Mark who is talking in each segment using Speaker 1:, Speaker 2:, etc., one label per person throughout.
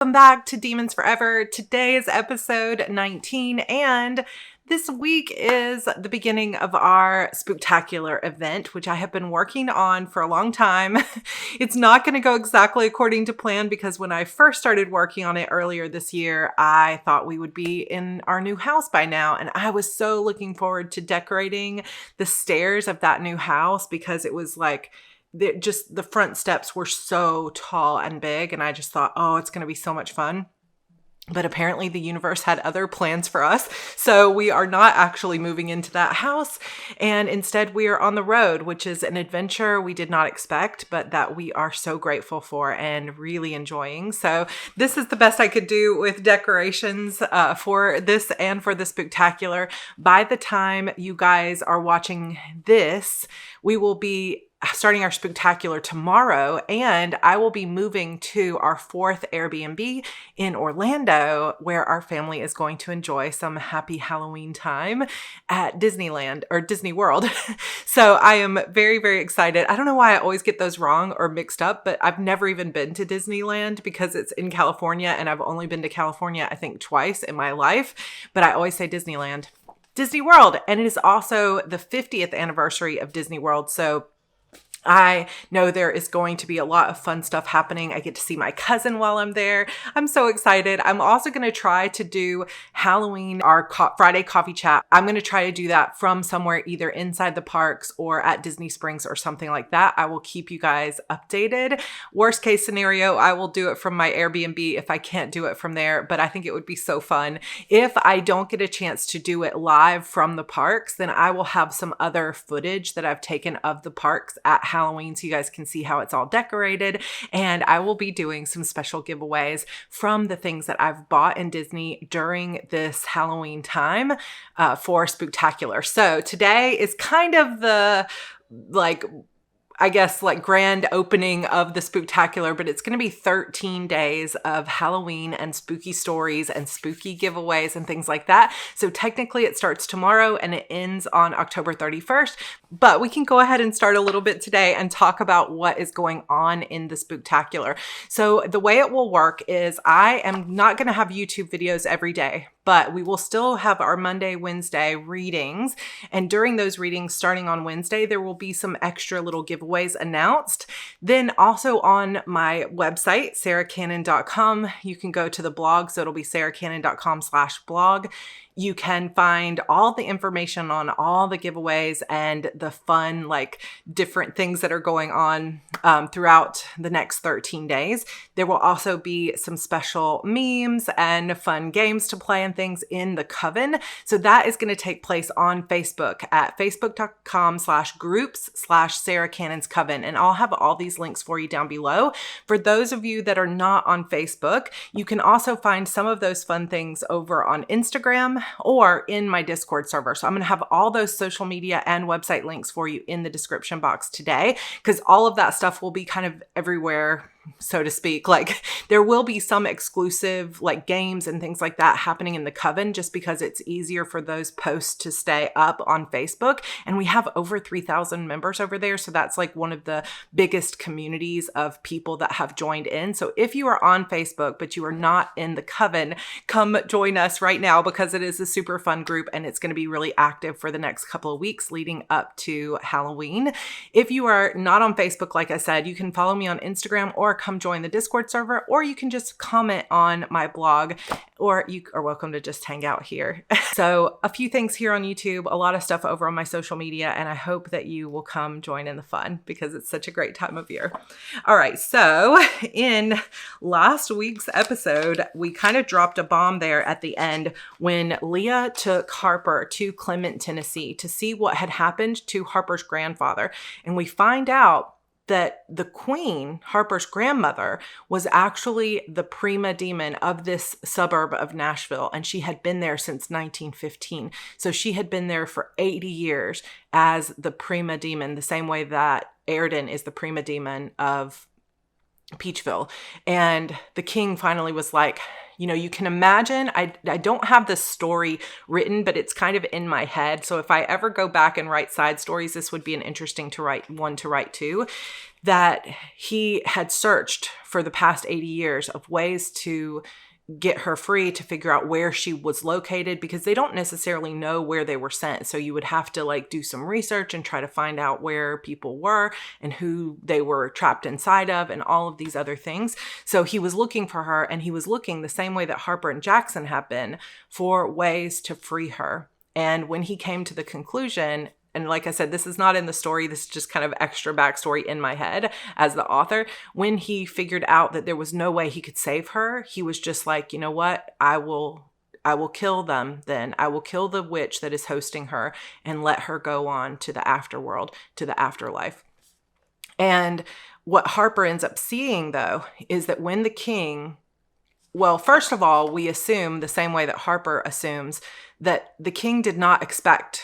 Speaker 1: Welcome back to Demons Forever. Today is episode 19, and this week is the beginning of our Spooktacular event, which I have been working on for a long time. It's not going to go exactly according to plan because when I first started working on it earlier this year, I thought we would be in our new house by now, and I was so looking forward to decorating the stairs of that new house because it was like the front steps were so tall and big, and I just thought, oh, it's going to be so much fun. But apparently the universe had other plans for us. So we are not actually moving into that house. And instead we are on the road, which is an adventure we did not expect, but that we are so grateful for and really enjoying. So this is the best I could do with decorations for this and for the Spooktacular. By the time you guys are watching this, we will be starting our Spooktacular tomorrow, and I will be moving to our 4th Airbnb in Orlando, where our family is going to enjoy some happy Halloween time at Disneyland or Disney World. So I am very, very excited. I don't know why I always get those wrong or mixed up, but I've never even been to Disneyland because it's in California, and I've only been to California, I think, twice in my life, but I always say Disneyland. Disney World, and it is also the 50th anniversary of Disney World, so I know there is going to be a lot of fun stuff happening. I get to see my cousin while I'm there. I'm so excited. I'm also going to try to do Halloween, our Friday coffee chat. I'm going to try to do that from somewhere either inside the parks or at Disney Springs or something like that. I will keep you guys updated. Worst case scenario, I will do it from my Airbnb if I can't do it from there, but I think it would be so fun. If I don't get a chance to do it live from the parks, then I will have some other footage that I've taken of the parks at Halloween so you guys can see how it's all decorated, and I will be doing some special giveaways from the things that I've bought in Disney during this Halloween time for Spooktacular. So today is kind of the grand opening of the Spooktacular, but it's going to be 13 days of Halloween and spooky stories and spooky giveaways and things like that. So technically it starts tomorrow and it ends on October 31st, but we can go ahead and start a little bit today and talk about what is going on in the Spooktacular. So the way it will work is I am not going to have YouTube videos every day, but we will still have our Monday, Wednesday readings. And during those readings, starting on Wednesday, there will be some extra little giveaways announced. Then also on my website, sarahcannon.com, you can go to the blog. So it'll be sarahcannon.com/blog. You can find all the information on all the giveaways and the fun, different things that are going on throughout the next 13 days. There will also be some special memes and fun games to play and things in the Coven. So that is going to take place on Facebook at facebook.com/groups/Sarah Cannon's Coven. And I'll have all these links for you down below. For those of you that are not on Facebook, you can also find some of those fun things over on Instagram or in my Discord server. So I'm going to have all those social media and website links for you in the description box today, because all of that stuff will be kind of everywhere, so to speak. There will be some exclusive games and things like that happening in the Coven just because it's easier for those posts to stay up on Facebook. And we have over 3,000 members over there. So that's one of the biggest communities of people that have joined in. So if you are on Facebook, but you are not in the Coven, come join us right now because it is a super fun group and it's going to be really active for the next couple of weeks leading up to Halloween. If you are not on Facebook, like I said, you can follow me on Instagram or come join the Discord server, or you can just comment on my blog, or you are welcome to just hang out here. So a few things here on YouTube, a lot of stuff over on my social media, and I hope that you will come join in the fun because it's such a great time of year. All right, so in last week's episode, we kind of dropped a bomb there at the end when Leah took Harper to Clement, Tennessee to see what had happened to Harper's grandfather. And we find out that the queen, Harper's grandmother, was actually the prima demon of this suburb of Nashville, and she had been there since 1915. So she had been there for 80 years as the prima demon, the same way that Airden is the prima demon of Peachville. And the king finally was like, You can imagine, I don't have this story written, but it's kind of in my head. So if I ever go back and write side stories, this would be an interesting one to write too, that he had searched for the past 80 years of ways to get her free, to figure out where she was located, because they don't necessarily know where they were sent. So you would have to do some research and try to find out where people were and who they were trapped inside of and all of these other things. So he was looking for her, and he was looking the same way that Harper and Jackson have been for ways to free her. And when he came to the conclusion, and like I said, this is not in the story, this is just kind of extra backstory in my head as the author. When he figured out that there was no way he could save her, he was just like, you know what? I will kill them then. I will kill the witch that is hosting her and let her go on to the afterworld, to the afterlife. And what Harper ends up seeing, though, is that when the king, well, first of all, we assume the same way that Harper assumes that the king did not expect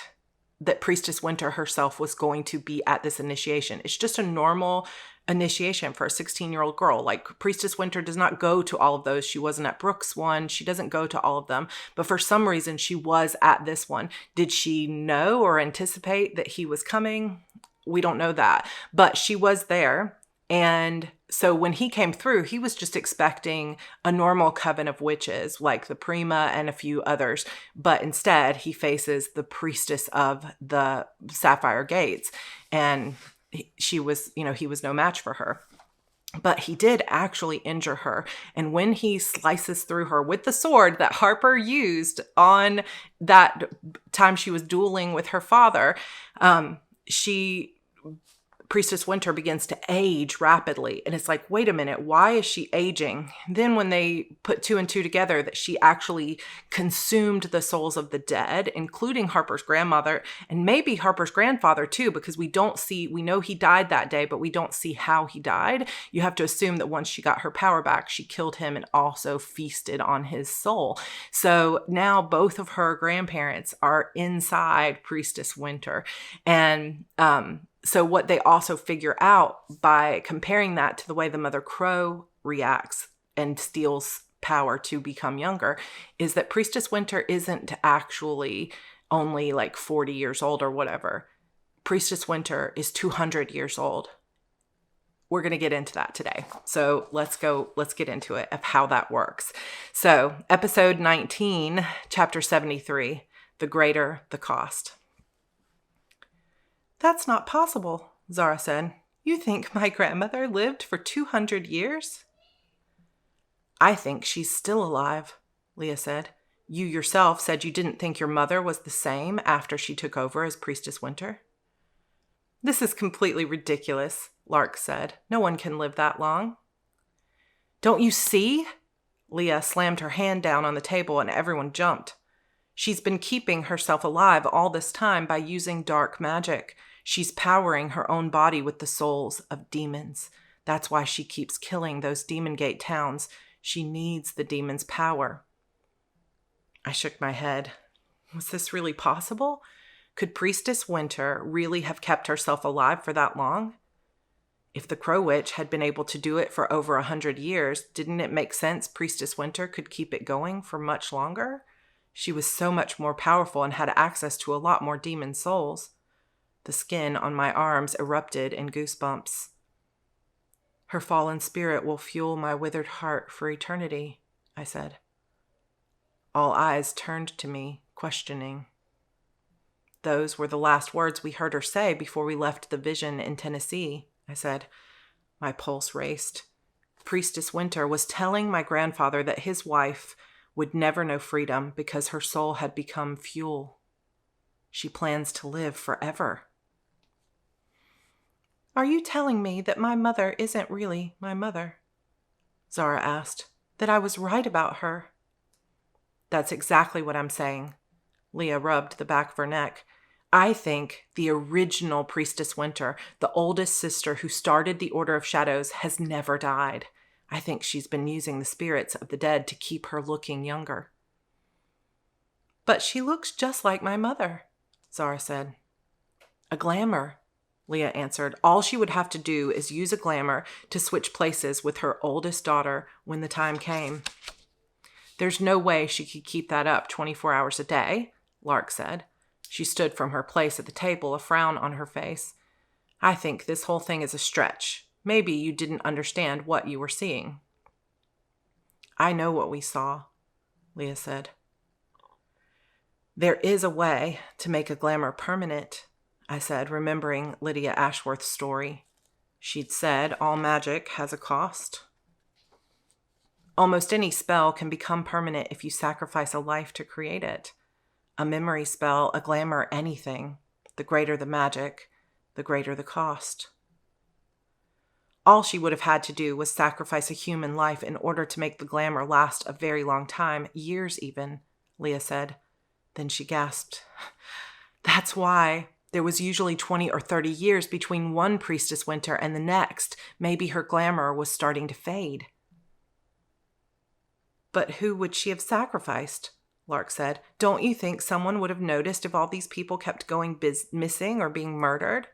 Speaker 1: that Priestess Winter herself was going to be at this initiation. It's just a normal initiation for a 16-year-old girl. Priestess Winter does not go to all of those. She wasn't at Brooks one. She doesn't go to all of them. But for some reason, she was at this one. Did she know or anticipate that he was coming? We don't know that. But she was there. And so when he came through, he was just expecting a normal coven of witches like the Prima and a few others. But instead, he faces the priestess of the Sapphire Gates. And he was no match for her. But he did actually injure her. And when he slices through her with the sword that Harper used on that time she was dueling with her father, Priestess Winter begins to age rapidly. And it's like, wait a minute, why is she aging? Then when they put two and two together, that she actually consumed the souls of the dead, including Harper's grandmother and maybe Harper's grandfather too, because we know he died that day, but we don't see how he died. You have to assume that once she got her power back, she killed him and also feasted on his soul. So now both of her grandparents are inside Priestess Winter. And, so what they also figure out by comparing that to the way the Mother Crow reacts and steals power to become younger is that Priestess Winter isn't actually only 40 years old or whatever. Priestess Winter is 200 years old. We're going to get into that today. So let's get into it of how that works. So episode 19, chapter 73, The Greater the Cost. "That's not possible," Sarra said. "You think my grandmother lived for 200 years? "I think she's still alive," Leah said. "You yourself said you didn't think your mother was the same after she took over as Priestess Winter." "This is completely ridiculous," Lark said. "No one can live that long." "Don't you see?" Leah slammed her hand down on the table and everyone jumped. "She's been keeping herself alive all this time by using dark magic. She's powering her own body with the souls of demons. That's why she keeps killing those Demon Gate towns. She needs the demon's power." I shook my head. Was this really possible? Could Priestess Winter really have kept herself alive for that long? If the Crow Witch had been able to do it for over 100 years, didn't it make sense Priestess Winter could keep it going for much longer? She was so much more powerful and had access to a lot more demon souls. The skin on my arms erupted in goosebumps. "Her fallen spirit will fuel my withered heart for eternity," I said. All eyes turned to me, questioning. "Those were the last words we heard her say before we left the Vision in Tennessee," I said. My pulse raced. Priestess Winter was telling my grandfather that his wife would never know freedom because her soul had become fuel. She plans to live forever. "Are you telling me that my mother isn't really my mother?" Sarra asked. "That I was right about her?" "That's exactly what I'm saying." Leah rubbed the back of her neck. "I think the original Priestess Winter, the oldest sister who started the Order of Shadows, has never died. I think she's been using the spirits of the dead to keep her looking younger." "But she looks just like my mother," Sarra said. "A glamour," Leah answered. "All she would have to do is use a glamour to switch places with her oldest daughter when the time came." There's no way she could keep that up 24 hours a day, Lark said. She stood from her place at the table, a frown on her face. I think this whole thing is a stretch. Maybe you didn't understand what you were seeing. I know what we saw, Leah said. There is a way to make a glamour permanent, I said, remembering Lydia Ashworth's story. She'd said all magic has a cost. Almost any spell can become permanent if you sacrifice a life to create it. A memory spell, a glamour, anything. The greater the magic, the greater the cost. All she would have had to do was sacrifice a human life in order to make the glamour last a very long time, years even, Leah said. Then she gasped. That's why there was usually 20 or 30 years between one priestess winter and the next. Maybe her glamour was starting to fade. But who would she have sacrificed? Lark said. Don't you think someone would have noticed if all these people kept going missing or being murdered?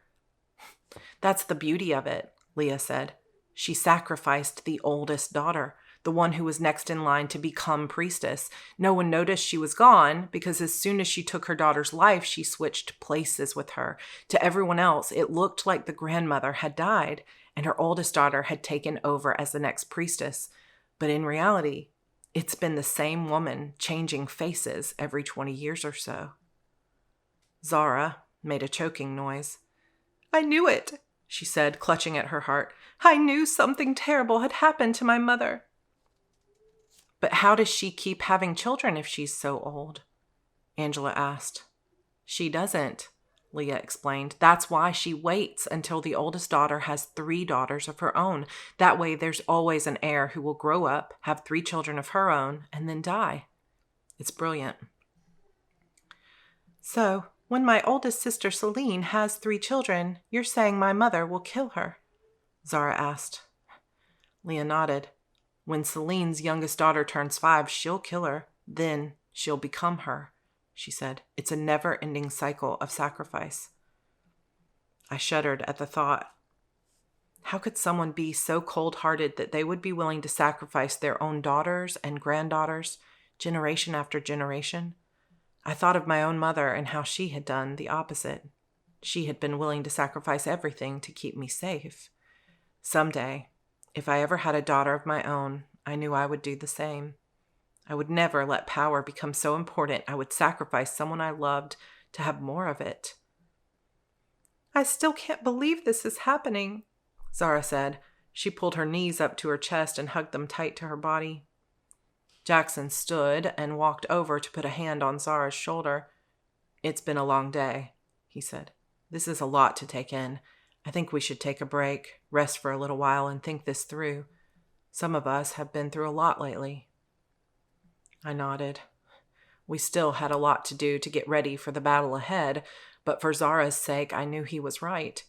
Speaker 1: That's the beauty of it, Leah said. She sacrificed the oldest daughter, the one who was next in line to become priestess. No one noticed she was gone because as soon as she took her daughter's life, she switched places with her. To everyone else, it looked like the grandmother had died and her oldest daughter had taken over as the next priestess. But in reality, it's been the same woman changing faces every 20 years or so. Sarra made a choking noise. I knew it, she said, clutching at her heart. I knew something terrible had happened to my mother. But how does she keep having children if she's so old? Angela asked. She doesn't, Leah explained. That's why she waits until the oldest daughter has 3 daughters of her own. That way there's always an heir who will grow up, have 3 children of her own, and then die. It's brilliant. So, when my oldest sister Celine has 3 children, you're saying my mother will kill her? Sarra asked. Leah nodded. When Celine's youngest daughter turns 5, she'll kill her. Then she'll become her, she said. It's a never-ending cycle of sacrifice. I shuddered at the thought. How could someone be so cold-hearted that they would be willing to sacrifice their own daughters and granddaughters, generation after generation? I thought of my own mother and how she had done the opposite. She had been willing to sacrifice everything to keep me safe. Someday, if I ever had a daughter of my own, I knew I would do the same. I would never let power become so important I would sacrifice someone I loved to have more of it. I still can't believe this is happening, Sarra said. She pulled her knees up to her chest and hugged them tight to her body. Jackson stood and walked over to put a hand on Sarra's shoulder. It's been a long day, he said. This is a lot to take in. I think we should take a break, rest for a little while, and think this through. Some of us have been through a lot lately. I nodded. We still had a lot to do to get ready for the battle ahead, but for Zara's sake, I knew he was right.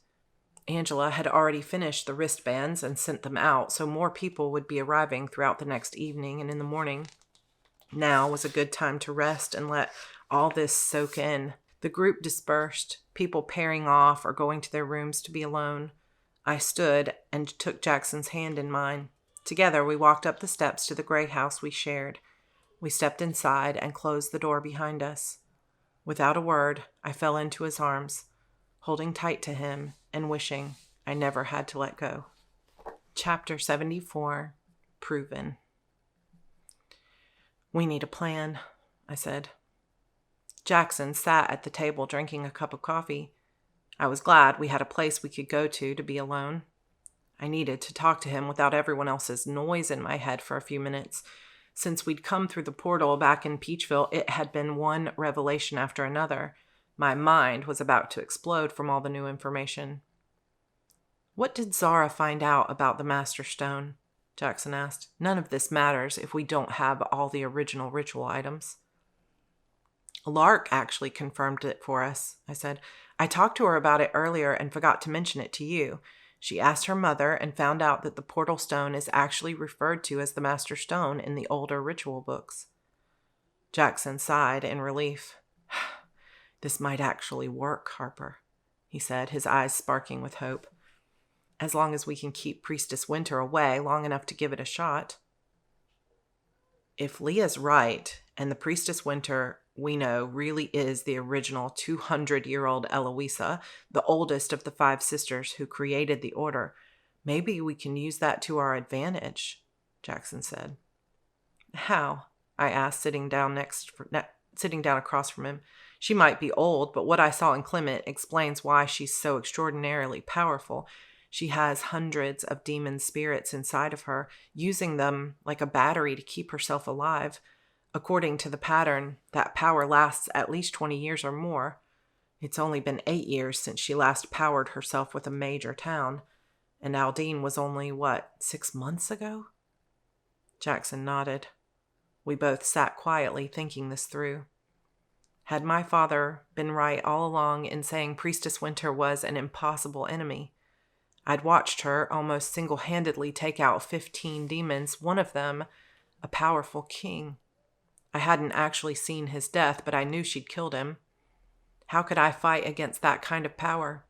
Speaker 1: Angela had already finished the wristbands and sent them out, so more people would be arriving throughout the next evening and in the morning. Now was a good time to rest and let all this soak in. The group dispersed, people pairing off or going to their rooms to be alone. I stood and took Jackson's hand in mine. Together we walked up the steps to the gray house we shared. We stepped inside and closed the door behind us. Without a word, I fell into his arms, holding tight to him and wishing I never had to let go. Chapter 74, Proven. We need a plan, I said. Jackson sat at the table drinking a cup of coffee. I was glad we had a place we could go to be alone. I needed to talk to him without everyone else's noise in my head for a few minutes. Since we'd come through the portal back in Peachville, it had been one revelation after another. My mind was about to explode from all the new information. What did Sarra find out about the Master Stone? Jackson asked. None of this matters if we don't have all the original ritual items. Lark actually confirmed it for us, I said. I talked to her about it earlier and forgot to mention it to you. She asked her mother and found out that the portal stone is actually referred to as the Master Stone in the older ritual books. Jackson sighed in relief. This might actually work, Harper, he said, his eyes sparking with hope. As long as we can keep Priestess Winter away long enough to give it a shot. If Leah's right, and the Priestess Winter we know really is the original 200-year-old Eloisa, the oldest of the 5 sisters who created the order, maybe we can use that to our advantage, Jackson said. How? I asked, sitting down across from him. She might be old, but what I saw in Clement explains why she's so extraordinarily powerful. She has hundreds of demon spirits inside of her, using them like a battery to keep herself alive. According to the pattern, that power lasts at least 20 years or more. It's only been 8 years since she last powered herself with a major town. And Aldine was only, 6 months ago? Jackson nodded. We both sat quietly thinking this through. Had my father been right all along in saying Priestess Winter was an impossible enemy? I'd watched her almost single-handedly take out 15 demons, one of them a powerful king. I hadn't actually seen his death, but I knew she'd killed him. How could I fight against that kind of power?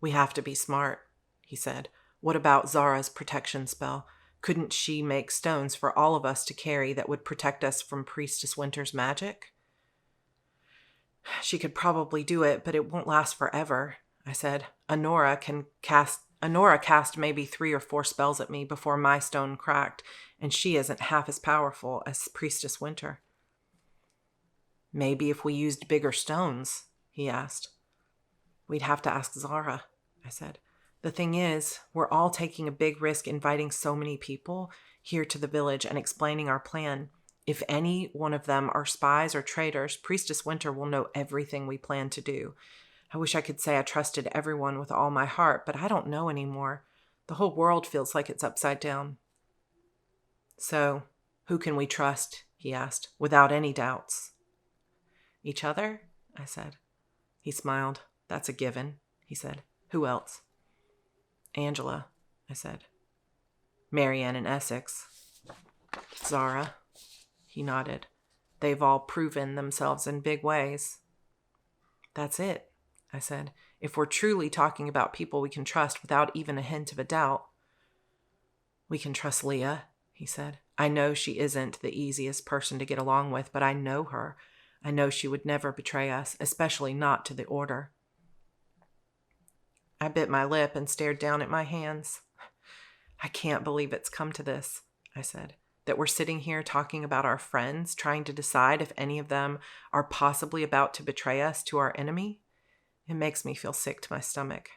Speaker 1: We have to be smart, he said. What about Zara's protection spell? Couldn't she make stones for all of us to carry that would protect us from Priestess Winter's magic? She could probably do it, but it won't last forever, I said. Honora cast maybe 3 or 4 spells at me before my stone cracked, and she isn't half as powerful as Priestess Winter. Maybe if we used bigger stones, he asked. We'd have to ask Sarra, I said. The thing is, we're all taking a big risk inviting so many people here to the village and explaining our plan. If any one of them are spies or traitors, Priestess Winter will know everything we plan to do. I wish I could say I trusted everyone with all my heart, but I don't know anymore. The whole world feels like it's upside down. So, who can we trust? He asked, without any doubts. Each other? I said. He smiled. That's a given, he said. Who else? Angela, I said. Marianne and Essex. Sarra. He nodded. They've all proven themselves in big ways. That's it, I said. If we're truly talking about people we can trust without even a hint of a doubt. We can trust Leah, he said. I know she isn't the easiest person to get along with, but I know her. I know she would never betray us, especially not to the order. I bit my lip and stared down at my hands. I can't believe it's come to this, I said, that we're sitting here talking about our friends, trying to decide if any of them are possibly about to betray us to our enemy. It makes me feel sick to my stomach.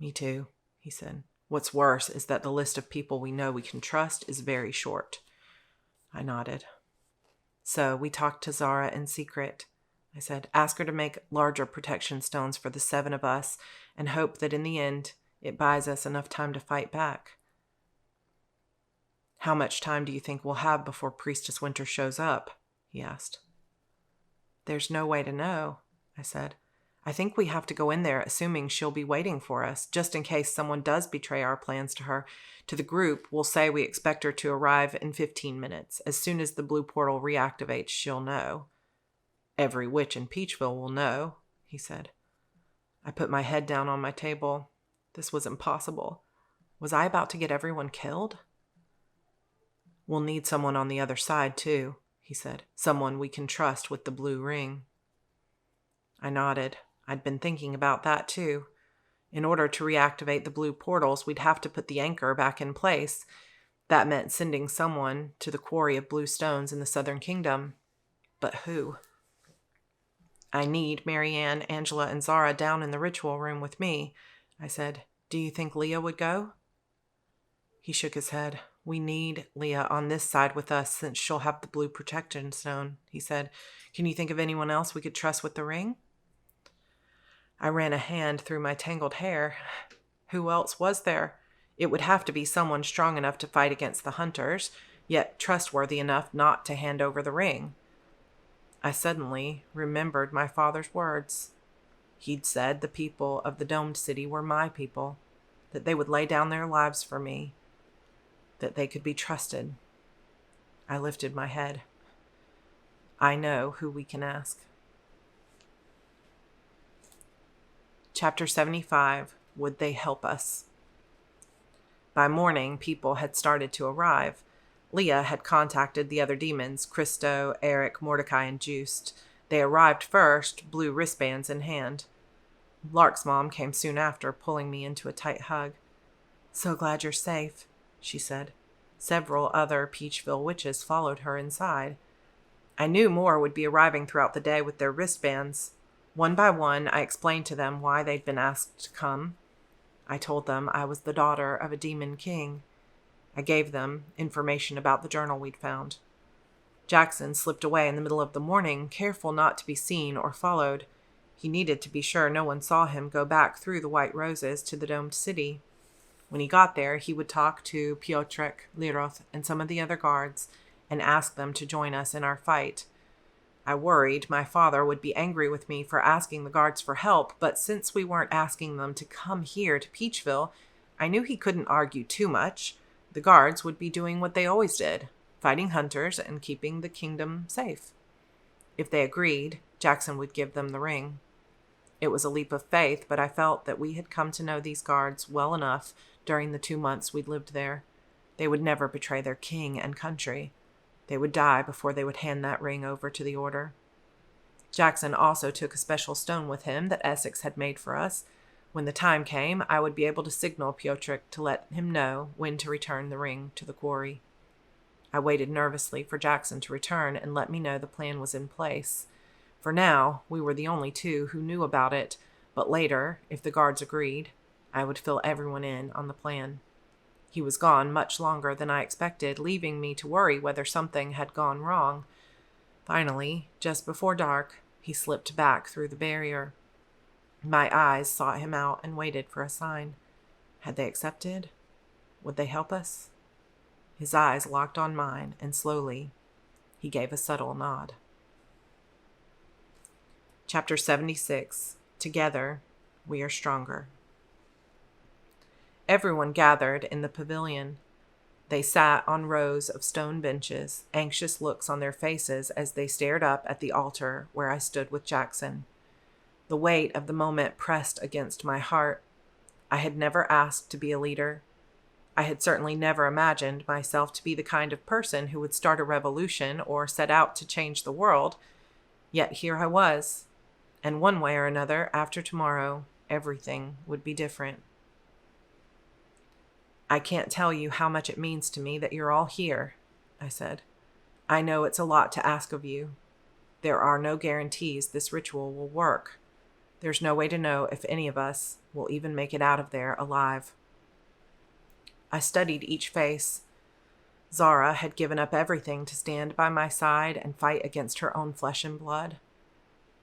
Speaker 1: Me too, he said. What's worse is that the list of people we know we can trust is very short. I nodded. So we talked to Sarra in secret. I said, ask her to make larger protection stones for the 7 of us and hope that in the end it buys us enough time to fight back. How much time do you think we'll have before Priestess Winter shows up? He asked. There's no way to know, I said. I think we have to go in there assuming she'll be waiting for us, just in case someone does betray our plans to her. To the group, we'll say we expect her to arrive in 15 minutes. As soon as the blue portal reactivates, she'll know. Every witch in Peachville will know, he said. I put my head down on my table. This was impossible. Was I about to get everyone killed? We'll need someone on the other side, too, he said. Someone we can trust with the blue ring. I nodded. I'd been thinking about that, too. In order to reactivate the blue portals, we'd have to put the anchor back in place. That meant sending someone to the quarry of blue stones in the Southern Kingdom. But who? I need Marianne, Angela, and Sarra down in the ritual room with me, I said. Do you think Leah would go? He shook his head. We need Leah on this side with us since she'll have the blue protection stone, he said. Can you think of anyone else we could trust with the ring? I ran a hand through my tangled hair. Who else was there? It would have to be someone strong enough to fight against the hunters, yet trustworthy enough not to hand over the ring. I suddenly remembered my father's words. He'd said the people of the domed city were my people, that they would lay down their lives for me, that they could be trusted. I lifted my head. I know who we can ask. Chapter 75, Would They Help Us? By morning, people had started to arrive. Leah had contacted the other demons, Christo, Eric, Mordecai, and Juiced. They arrived first, blue wristbands in hand. Lark's mom came soon after, pulling me into a tight hug. "So glad you're safe," she said. Several other Peachville witches followed her inside. I knew more would be arriving throughout the day with their wristbands. One by one, I explained to them why they'd been asked to come. I told them I was the daughter of a demon king. I gave them information about the journal we'd found. Jackson slipped away in the middle of the morning, careful not to be seen or followed. He needed to be sure no one saw him go back through the white roses to the domed city. When he got there, he would talk to Piotrek, Liroth, and some of the other guards and ask them to join us in our fight. I worried my father would be angry with me for asking the guards for help, but since we weren't asking them to come here to Peachville, I knew he couldn't argue too much. The guards would be doing what they always did, fighting hunters and keeping the kingdom safe. If they agreed, Jackson would give them the ring. It was a leap of faith, but I felt that we had come to know these guards well enough during the 2 months we'd lived there. They would never betray their king and country. They would die before they would hand that ring over to the order. Jackson also took a special stone with him that Essex had made for us. When the time came, I would be able to signal Piotrek to let him know when to return the ring to the quarry. I waited nervously for Jackson to return and let me know the plan was in place. For now, we were the only two who knew about it, but later, if the guards agreed, I would fill everyone in on the plan. He was gone much longer than I expected, leaving me to worry whether something had gone wrong. Finally, just before dark, he slipped back through the barrier. My eyes sought him out and waited for a sign. Had they accepted? Would they help us? His eyes locked on mine, and slowly, he gave a subtle nod. Chapter 76. Together, we are stronger. Everyone gathered in the pavilion. They sat on rows of stone benches, anxious looks on their faces as they stared up at the altar where I stood with Jackson. The weight of the moment pressed against my heart. I had never asked to be a leader. I had certainly never imagined myself to be the kind of person who would start a revolution or set out to change the world. Yet here I was, and one way or another, after tomorrow, everything would be different. "I can't tell you how much it means to me that you're all here," I said. "I know it's a lot to ask of you. There are no guarantees this ritual will work. There's no way to know if any of us will even make it out of there alive." I studied each face. Sarra had given up everything to stand by my side and fight against her own flesh and blood.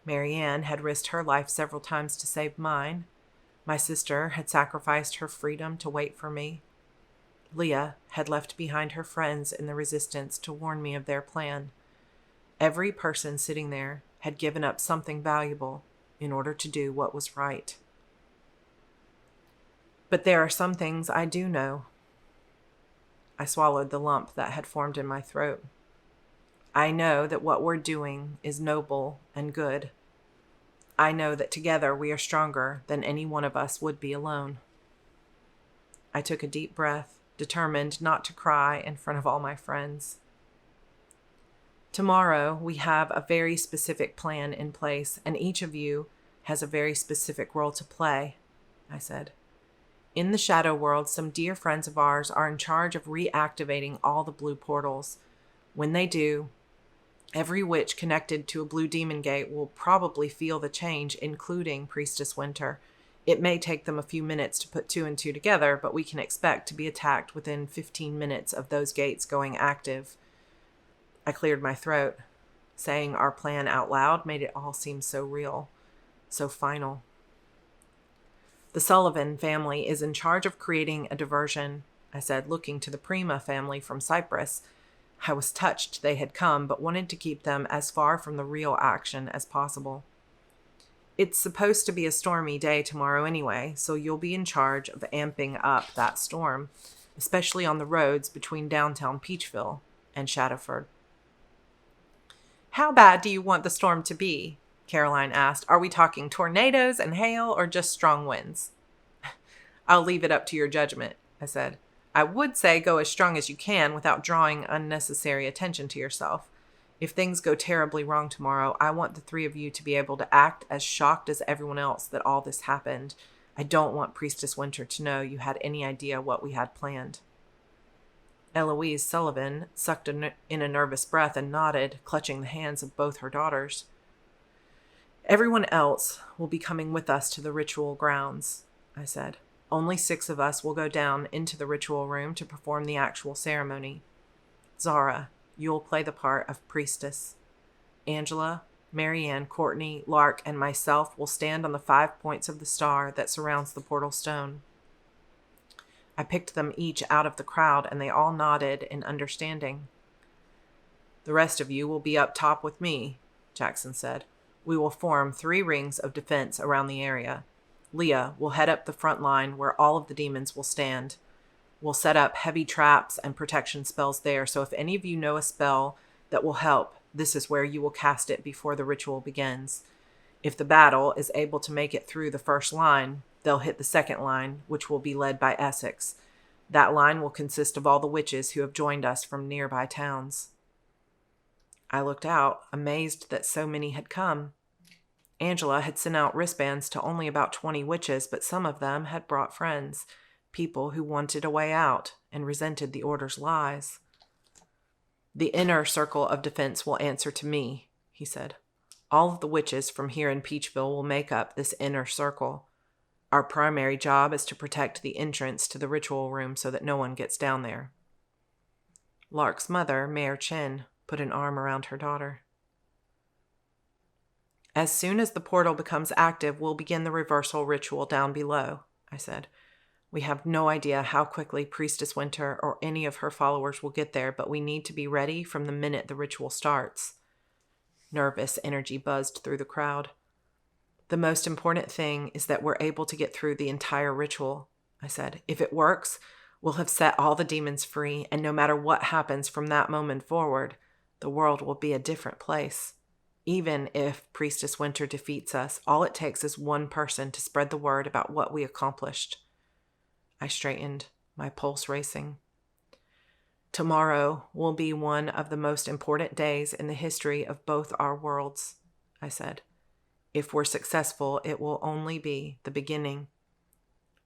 Speaker 1: Marianne had risked her life several times to save mine. My sister had sacrificed her freedom to wait for me. Leah had left behind her friends in the resistance to warn me of their plan. Every person sitting there had given up something valuable in order to do what was right. But there are some things I do know. I swallowed the lump that had formed in my throat. I know that what we're doing is noble and good. I know that together we are stronger than any one of us would be alone. I took a deep breath, determined not to cry in front of all my friends. Tomorrow we have a very specific plan in place, and each of you has a very specific role to play, I said. In the shadow world, some dear friends of ours are in charge of reactivating all the blue portals. When they do, every witch connected to a blue demon gate will probably feel the change, including Priestess Winter. It may take them a few minutes to put 2 and 2 together, but we can expect to be attacked within 15 minutes of those gates going active. I cleared my throat. Saying our plan out loud made it all seem so real, so final. The Sullivan family is in charge of creating a diversion, I said, looking to the Prima family from Cyprus. I was touched they had come, but wanted to keep them as far from the real action as possible. It's supposed to be a stormy day tomorrow anyway, so you'll be in charge of amping up that storm, especially on the roads between downtown Peachville and Shadowford. "How bad do you want the storm to be?" Caroline asked. "Are we talking tornadoes and hail or just strong winds?" "I'll leave it up to your judgment," I said. I would say go as strong as you can without drawing unnecessary attention to yourself. If things go terribly wrong tomorrow, I want the three of you to be able to act as shocked as everyone else that all this happened. I don't want Priestess Winter to know you had any idea what we had planned." Eloise Sullivan sucked in a nervous breath and nodded, clutching the hands of both her daughters. "Everyone else will be coming with us to the ritual grounds," I said. "Only 6 of us will go down into the ritual room to perform the actual ceremony. Sarra, you'll play the part of priestess. Angela, Marianne, Courtney, Lark, and myself will stand on the 5 points of the star that surrounds the portal stone." I picked them each out of the crowd, and they all nodded in understanding. "The rest of you will be up top with me," Jackson said. "We will form 3 rings of defense around the area. Leah will head up the front line where all of the demons will stand. We'll set up heavy traps and protection spells there, so if any of you know a spell that will help, this is where you will cast it before the ritual begins. If the battle is able to make it through the first line, they'll hit the second line, which will be led by Essex. That line will consist of all the witches who have joined us from nearby towns." I looked out, amazed that so many had come. Angela had sent out wristbands to only about 20 witches, but some of them had brought friends, people who wanted a way out and resented the Order's lies. "The inner circle of defense will answer to me," he said. "All of the witches from here in Peachville will make up this inner circle. Our primary job is to protect the entrance to the ritual room so that no one gets down there." Lark's mother, Mayor Chen, put an arm around her daughter. "As soon as the portal becomes active, we'll begin the reversal ritual down below," I said. "We have no idea how quickly Priestess Winter or any of her followers will get there, but we need to be ready from the minute the ritual starts." Nervous energy buzzed through the crowd. "The most important thing is that we're able to get through the entire ritual," I said. "If it works, we'll have set all the demons free, and no matter what happens from that moment forward, the world will be a different place. Even if Priestess Winter defeats us, all it takes is one person to spread the word about what we accomplished." I straightened, my pulse racing. "Tomorrow will be one of the most important days in the history of both our worlds," I said. "If we're successful, it will only be the beginning.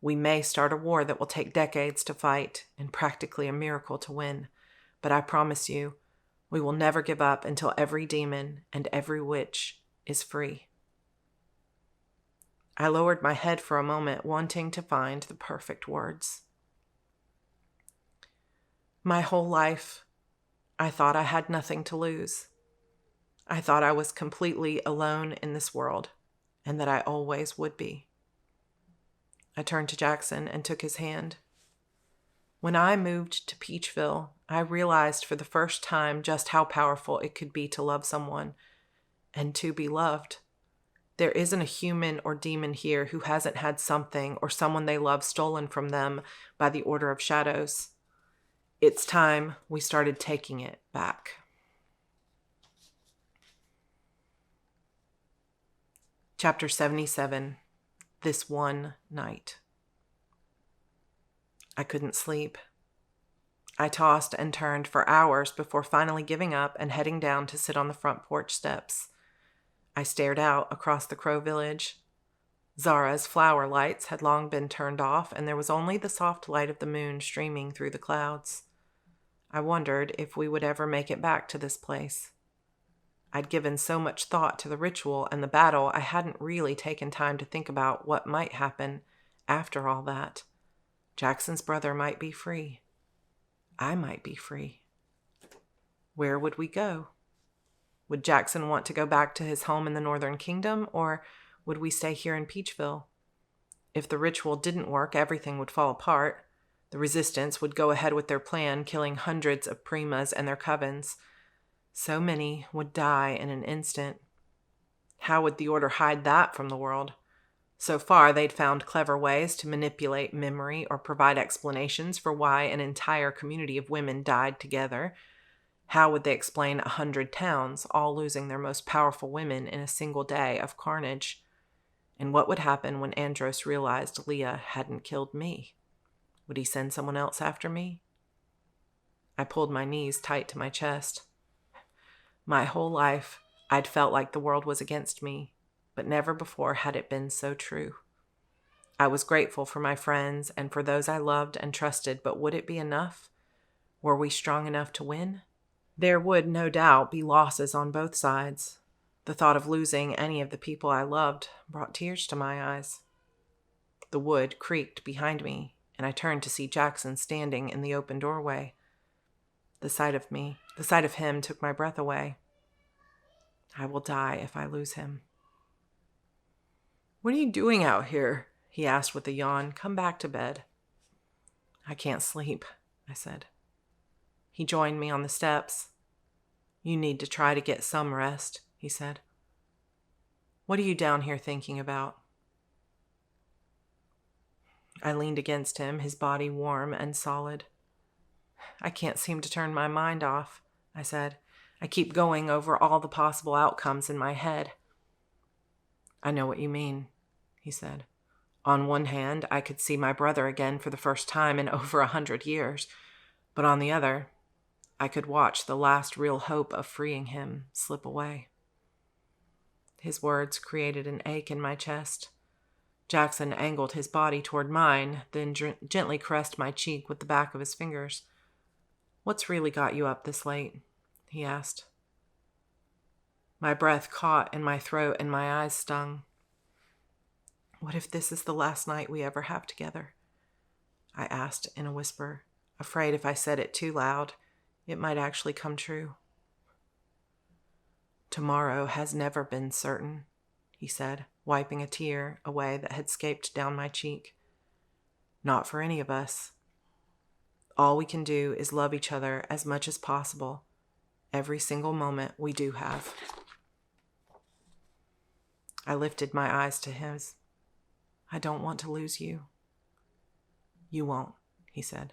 Speaker 1: We may start a war that will take decades to fight and practically a miracle to win, but I promise you, we will never give up until every demon and every witch is free." I lowered my head for a moment, wanting to find the perfect words. My whole life, I thought I had nothing to lose. I thought I was completely alone in this world, and that I always would be. I turned to Jackson and took his hand. "When I moved to Peachville, I realized for the first time just how powerful it could be to love someone and to be loved. There isn't a human or demon here who hasn't had something or someone they love stolen from them by the Order of Shadows. It's time we started taking it back." Chapter 77. This One Night. I couldn't sleep. I tossed and turned for hours before finally giving up and heading down to sit on the front porch steps. I stared out across the Crow Village. Zara's flower lights had long been turned off, and there was only the soft light of the moon streaming through the clouds. I wondered if we would ever make it back to this place. I'd given so much thought to the ritual and the battle, I hadn't really taken time to think about what might happen after all that. Jackson's brother might be free. I might be free. Where would we go? Would Jackson want to go back to his home in the Northern Kingdom, or would we stay here in Peachville? If the ritual didn't work, everything would fall apart. The resistance would go ahead with their plan, killing hundreds of primas and their covens. So many would die in an instant. How would the Order hide that from the world? So far, they'd found clever ways to manipulate memory or provide explanations for why an entire community of women died together. How would they explain 100 towns all losing their most powerful women in a single day of carnage? And what would happen when Andros realized Leah hadn't killed me? Would he send someone else after me? I pulled my knees tight to my chest. My whole life, I'd felt like the world was against me, but never before had it been so true. I was grateful for my friends and for those I loved and trusted, but would it be enough? Were we strong enough to win? There would, no doubt, be losses on both sides. The thought of losing any of the people I loved brought tears to my eyes. The wood creaked behind me, and I turned to see Jackson standing in the open doorway. The sight of him took my breath away. I will die if I lose him. "What are you doing out here?" he asked with a yawn. "Come back to bed." "I can't sleep," I said. He joined me on the steps. "You need to try to get some rest," he said. "What are you down here thinking about?" I leaned against him, his body warm and solid. "I can't seem to turn my mind off," I said. "I keep going over all the possible outcomes in my head." "I know what you mean," he said. "On one hand, I could see my brother again for the first time in over 100 years. But on the other, I could watch the last real hope of freeing him slip away." His words created an ache in my chest. Jackson angled his body toward mine, then gently caressed my cheek with the back of his fingers. "What's really got you up this late?" he asked. My breath caught in my throat and my eyes stung. "What if this is the last night we ever have together?" I asked in a whisper, afraid if I said it too loud, it might actually come true. "Tomorrow has never been certain," he said, wiping a tear away that had escaped down my cheek. "Not for any of us. All we can do is love each other as much as possible, every single moment we do have." I lifted my eyes to his. "I don't want to lose you." "You won't," he said.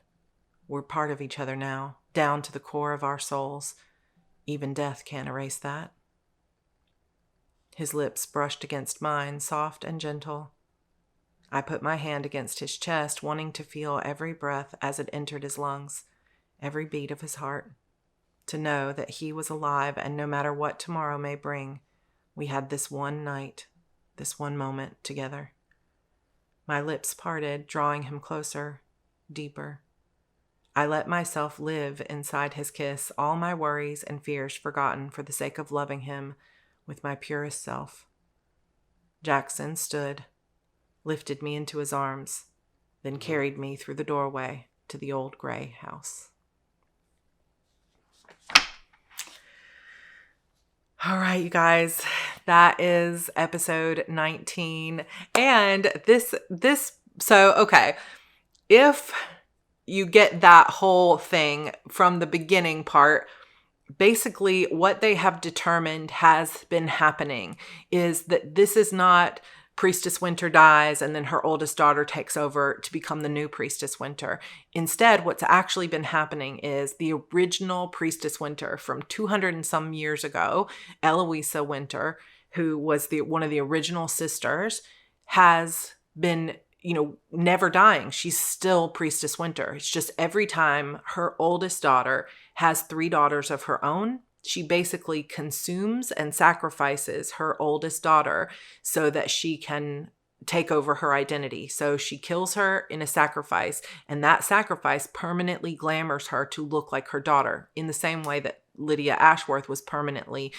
Speaker 1: "We're part of each other now, down to the core of our souls. Even death can't erase that." His lips brushed against mine, soft and gentle. I put my hand against his chest, wanting to feel every breath as it entered his lungs, every beat of his heart, to know that he was alive, and no matter what tomorrow may bring, we had this one night, this one moment together. My lips parted, drawing him closer, deeper. I let myself live inside his kiss, all my worries and fears forgotten for the sake of loving him with my purest self. Jackson stood, lifted me into his arms, then carried me through the doorway to the old gray house. All right, you guys, that is episode 19. And okay, if you get that whole thing from the beginning part, basically what they have determined has been happening is that this is not Priestess Winter dies and then her oldest daughter takes over to become the new Priestess Winter. Instead, what's actually been happening is the original Priestess Winter from 200 and some years ago, Eloisa Winter, who was one of the original sisters, has been never dying. She's still Priestess Winter. It's just every time her oldest daughter has 3 daughters of her own, she basically consumes and sacrifices her oldest daughter so that she can take over her identity. So she kills her in a sacrifice, and that sacrifice permanently glamours her to look like her daughter, in the same way that Lydia Ashworth was permanently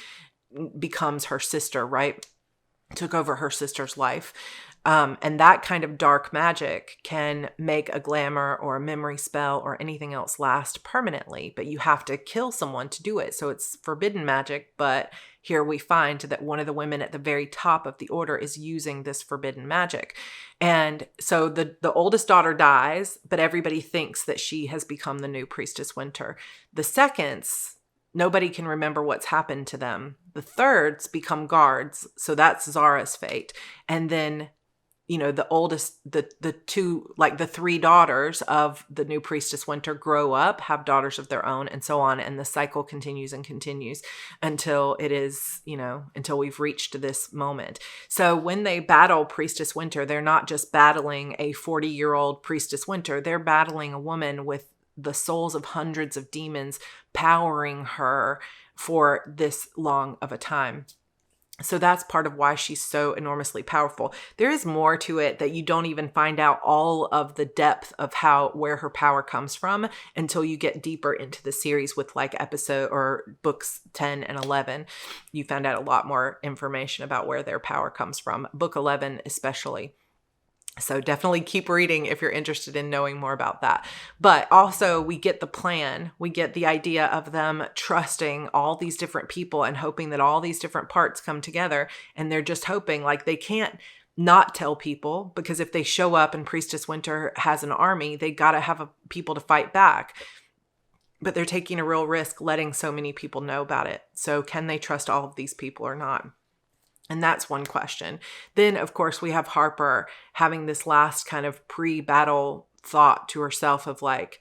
Speaker 1: becomes her sister, right? Took over her sister's life. And that kind of dark magic can make a glamour or a memory spell or anything else last permanently, but you have to kill someone to do it. So it's forbidden magic, but here we find that one of the women at the very top of the order is using this forbidden magic. And so the oldest daughter dies, but everybody thinks that she has become the new Priestess Winter. The seconds, nobody can remember what's happened to them. The thirds become guards, so that's Zara's fate. And then you know, the oldest, the two, like the three daughters of the new priestess Winter grow up, have daughters of their own, and so on. And the cycle continues and continues until it is, you know, until we've reached this moment. So when they battle Priestess Winter, they're not just battling a 40-year-old Priestess Winter, they're battling a woman with the souls of hundreds of demons powering her for this long of a time. So that's part of why she's so enormously powerful. There is more to it that you don't even find out all of the depth of where her power comes from until you get deeper into the series with like episode or books 10 and 11. You found out a lot more information about where their power comes from. Book 11 especially. So definitely keep reading if you're interested in knowing more about that. But also we get the plan. We get the idea of them trusting all these different people and hoping that all these different parts come together. And they're just hoping, like, they can't not tell people, because if they show up and Priestess Winter has an army, they got to have people to fight back. But they're taking a real risk letting so many people know about it. So can they trust all of these people or not? And that's one question. Then, of course, we have Harper having this last kind of pre-battle thought to herself of like,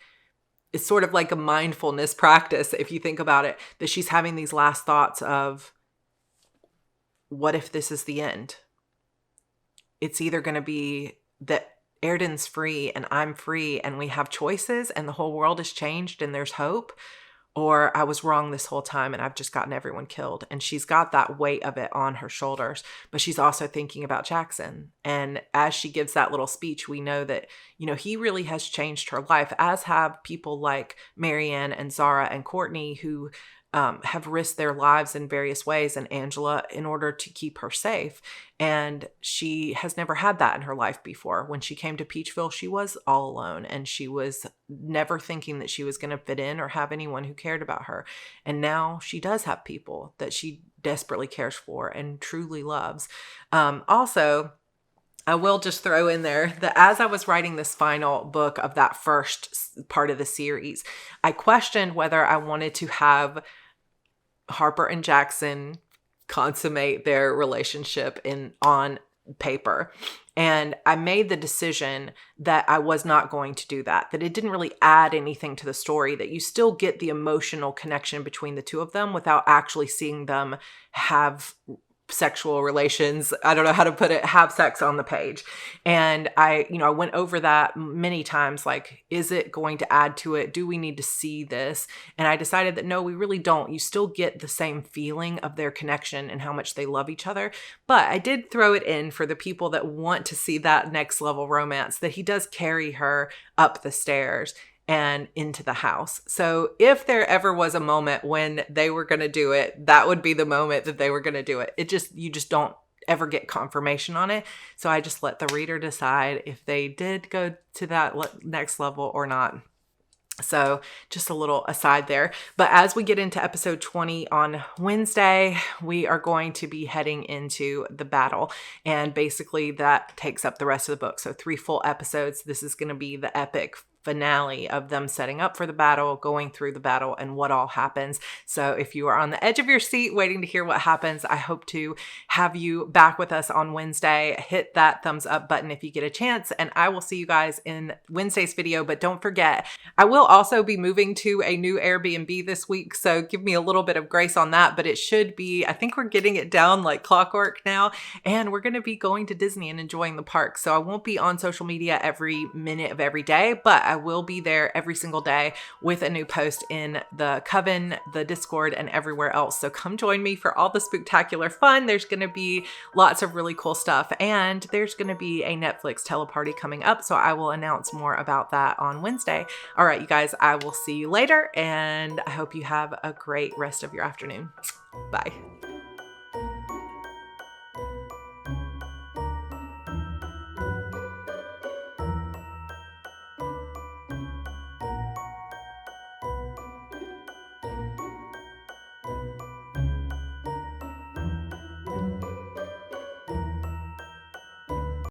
Speaker 1: it's sort of like a mindfulness practice, if you think about it, that she's having these last thoughts of, what if this is the end? It's either going to be that Erden's free and I'm free and we have choices and the whole world has changed and there's hope, or I was wrong this whole time and I've just gotten everyone killed. And she's got that weight of it on her shoulders, but she's also thinking about Jackson. And as she gives that little speech, we know that, you know, he really has changed her life, as have people like Marianne and Sarra and Courtney, who have risked their lives in various ways, and Angela, in order to keep her safe. And she has never had that in her life before. When she came to Peachville, she was all alone, and she was never thinking that she was going to fit in or have anyone who cared about her. And now she does have people that she desperately cares for and truly loves. Also, I will just throw in there that as I was writing this final book of that first part of the series, I questioned whether I wanted to have Harper and Jackson consummate their relationship on paper. And I made the decision that I was not going to do that it didn't really add anything to the story, that you still get the emotional connection between the two of them without actually seeing them have sexual relations. I don't know how to put it, have sex on the page. And I went over that many times, like, is it going to add to it? Do we need to see this? And I decided that no, we really don't. You still get the same feeling of their connection and how much they love each other. But I did throw it in for the people that want to see that next level romance, that he does carry her up the stairs and into the house. So if there ever was a moment when they were going to do it, that would be the moment that they were going to do it. You just don't ever get confirmation on it. So I just let the reader decide if they did go to that next level or not. So just a little aside there. But as we get into episode 20 on Wednesday, we are going to be heading into the battle. And basically that takes up the rest of the book. So 3 full episodes. This is going to be the epic finale of them setting up for the battle, going through the battle, and what all happens. So if you are on the edge of your seat waiting to hear what happens, I hope to have you back with us on Wednesday. Hit that thumbs up button if you get a chance, and I will see you guys in Wednesday's video. But don't forget, I will also be moving to a new Airbnb this week, so give me a little bit of grace on that, but it should be, I think we're getting it down like clockwork now, and we're going to be going to Disney and enjoying the park. So I won't be on social media every minute of every day, but I will be there every single day with a new post in the Coven, the Discord, and everywhere else. So come join me for all the spooktacular fun. There's going to be lots of really cool stuff, and there's going to be a Netflix teleparty coming up. So I will announce more about that on Wednesday. All right, you guys, I will see you later, and I hope you have a great rest of your afternoon. Bye.